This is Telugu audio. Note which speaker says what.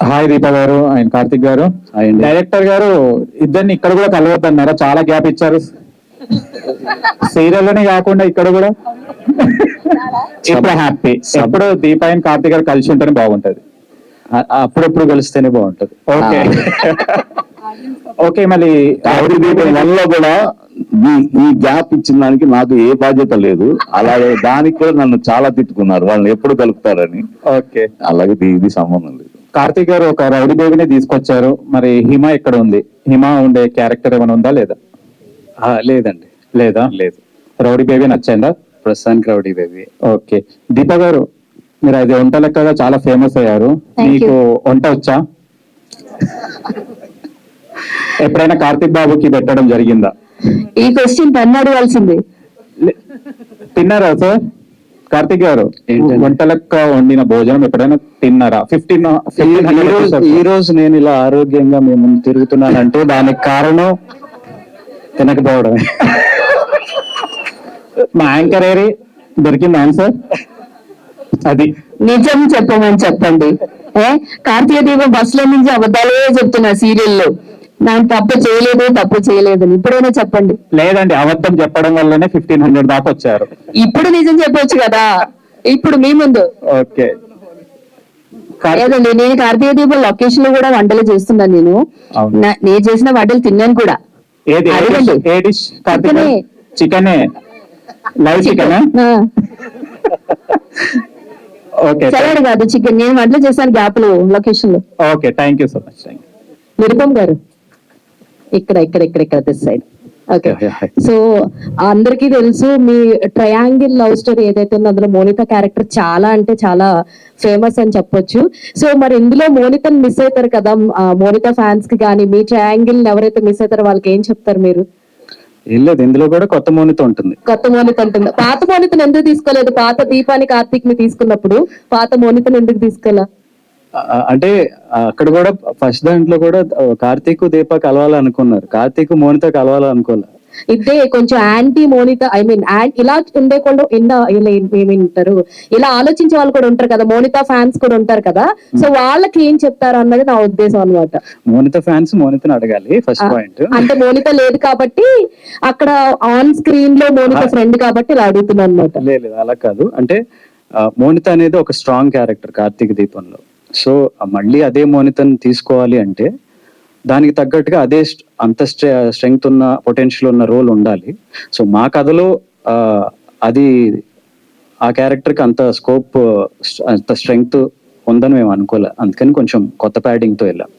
Speaker 1: హాయ్ దీప గారు అండ్ కార్తిక్ గారు. డైరెక్టర్ గారు ఇద్దరిని ఇక్కడ కూడా కలవద్దన్నారా? చాలా గ్యాప్ ఇచ్చారు సీరియల్ లోనే కాకుండా ఇక్కడ కూడా. ఇప్పుడు హ్యాపీ, ఎప్పుడు దీప అండ్ కార్తిక్ గారు కలిసి ఉంటేనే బాగుంటది.
Speaker 2: అప్పుడప్పుడు కలిస్తేనే బాగుంటది.
Speaker 1: Okay okay. మళ్ళీ
Speaker 3: రౌడీ దీపం వల్ల కూడా ఈ గ్యాప్ ఇచ్చిన దానికి నాకు ఏ బాధ్యత లేదు. అలాగే దానికి కూడా నన్ను చాలా తిట్టుకున్నారు, వాళ్ళని ఎప్పుడు కలుపుతారని.
Speaker 1: ఓకే,
Speaker 3: అలాగే ఇది సంబంధం లేదు.
Speaker 1: కార్తిక్ గారు ఒక రౌడీ బేబీని తీసుకొచ్చారు, మరి హిమ ఎక్కడ ఉంది? హిమ ఉండే క్యారెక్టర్ ఏమైనా ఉందా లేదా?
Speaker 2: లేదండి.
Speaker 1: లేదా?
Speaker 2: లేదు.
Speaker 1: రౌడీ బేబీ నచ్చిందా?
Speaker 2: ప్రస్తుతానికి రౌడీ బేబీ.
Speaker 1: ఓకే. దీప గారు, మీరు అది వంట లెక్కగా చాలా ఫేమస్ అయ్యారు. మీకు వంట వచ్చా? ఎప్పుడైనా కార్తిక్ బాబుకి పెట్టడం జరిగిందా?
Speaker 4: ఈ క్వశ్చన్ తను అడగాల్సింది.
Speaker 1: తిన్నారా సార్? కార్తిక్ గారు వంట లెక్క వండిన భోజనం ఎప్పుడైనా తిన్నారా?
Speaker 2: ఈ రోజు నేను ఇలా ఆరోగ్యంగా మేము తిరుగుతున్నానంటే దానికి కారణం తినకపోవడమే.
Speaker 1: మా యాంకర్ ఏరి దొరికింది ఆన్సర్. అది
Speaker 4: నిజం చెప్పమని చెప్పండి. కార్తీక దీపం బస్సులో నుంచి అబద్ధాలే చెప్తున్నా సీరియల్లో. నాకు తప్పు చేయలేదు ఇప్పుడైనా చెప్పండి.
Speaker 1: లేదండి, అబద్ధం చెప్పడం వల్లనే 1500 దాకా వచ్చారు.
Speaker 4: ఇప్పుడు నిజం చెప్పొచ్చు కదా, ఇప్పుడు మీ ముందు.
Speaker 1: ఓకే.
Speaker 4: లేదండి, నేను కార్తీక దీపం లొకేషన్ లో కూడా వంటలు చేస్తున్నాను. నేను చేసిన వంటలు తిన్నాను కూడా.
Speaker 1: చికెనే, లైవ్ చికెన్. ఓకే,
Speaker 4: సలాడ్ కాదు, చికెన్. నేను వంటలు చేశాను గ్యాప్ లో లొకేషన్ లో.
Speaker 1: Okay, thank you so much.
Speaker 4: Nirupam గారు ఇక్కడ దిస్ సైడ్. ఓకే, సో అందరికీ తెలుసు మీ ట్రయాంగిల్ లవ్ స్టోరీ ఏదైతే ఉందో అందులో మోనిత క్యారెక్టర్ చాలా అంటే చాలా ఫేమస్ అని చెప్పొచ్చు. సో మరి ఇందులో మోనితను మిస్ అవుతారు కదా, మోనిత ఫ్యాన్స్ కి కానీ మీ ట్రయాంగిల్ ఎవరైతే మిస్ అవుతారో వాళ్ళకి ఏం చెప్తారు మీరు?
Speaker 2: ఏం లేదు, ఇందులో కూడా కొత్త మోనిత ఉంటుంది.
Speaker 4: కొత్త మోనిత ఉంటుంది. పాత మోనితను ఎందుకు తీసుకోలేదు? పాత దీపాన్ని కార్తీక్ ని తీసుకున్నప్పుడు పాత మోనితను ఎందుకు తీసుకోలే?
Speaker 2: అంటే అక్కడ కూడా ఫస్ట్ దాంట్లో కూడా కార్తీక్ దీప కలవాలనుకున్నారు, కార్తీక్ మోనిత కలవాలనుకోలే.
Speaker 4: ఇదే కొంచెం యాంటీ మోనిత, ఐ మీన్ ఇలా ఉండేకుండా ఏమంటారు, ఇలా ఆలోచించే వాళ్ళు కూడా ఉంటారు కదా, మోనిత ఫ్యాన్స్ కూడా ఉంటారు కదా. సో వాళ్ళకి ఏం చెప్తారు అన్నది నా ఉద్దేశం అనమాట.
Speaker 2: మోనిత ఫ్యాన్స్ మోనితను అడగాలి ఫస్ట్ పాయింట్.
Speaker 4: అంటే మోనిత లేదు కాబట్టి అక్కడ ఆన్ స్క్రీన్ లో మోనిత ఫ్రెండ్ కాబట్టి ఇలా అడుగుతున్నాను అనమాట.
Speaker 2: లేదు అలా కాదు, అంటే మోనిత అనేది ఒక స్ట్రాంగ్ క్యారెక్టర్ కార్తీక్ దీపంలో. సో మళ్ళీ అదే మోనితను తీసుకోవాలి అంటే దానికి తగ్గట్టుగా అదే అంత స్ట్రెంగ్త్ ఉన్న పొటెన్షియల్ ఉన్న రోల్ ఉండాలి. సో మా కథలో అది ఆ క్యారెక్టర్కి అంత స్కోప్ అంత స్ట్రెంగ్త్ ఉందని మేము అనుకోలే, అందుకని కొంచెం కొత్త ప్యాడింగ్ తో వెళ్ళాం.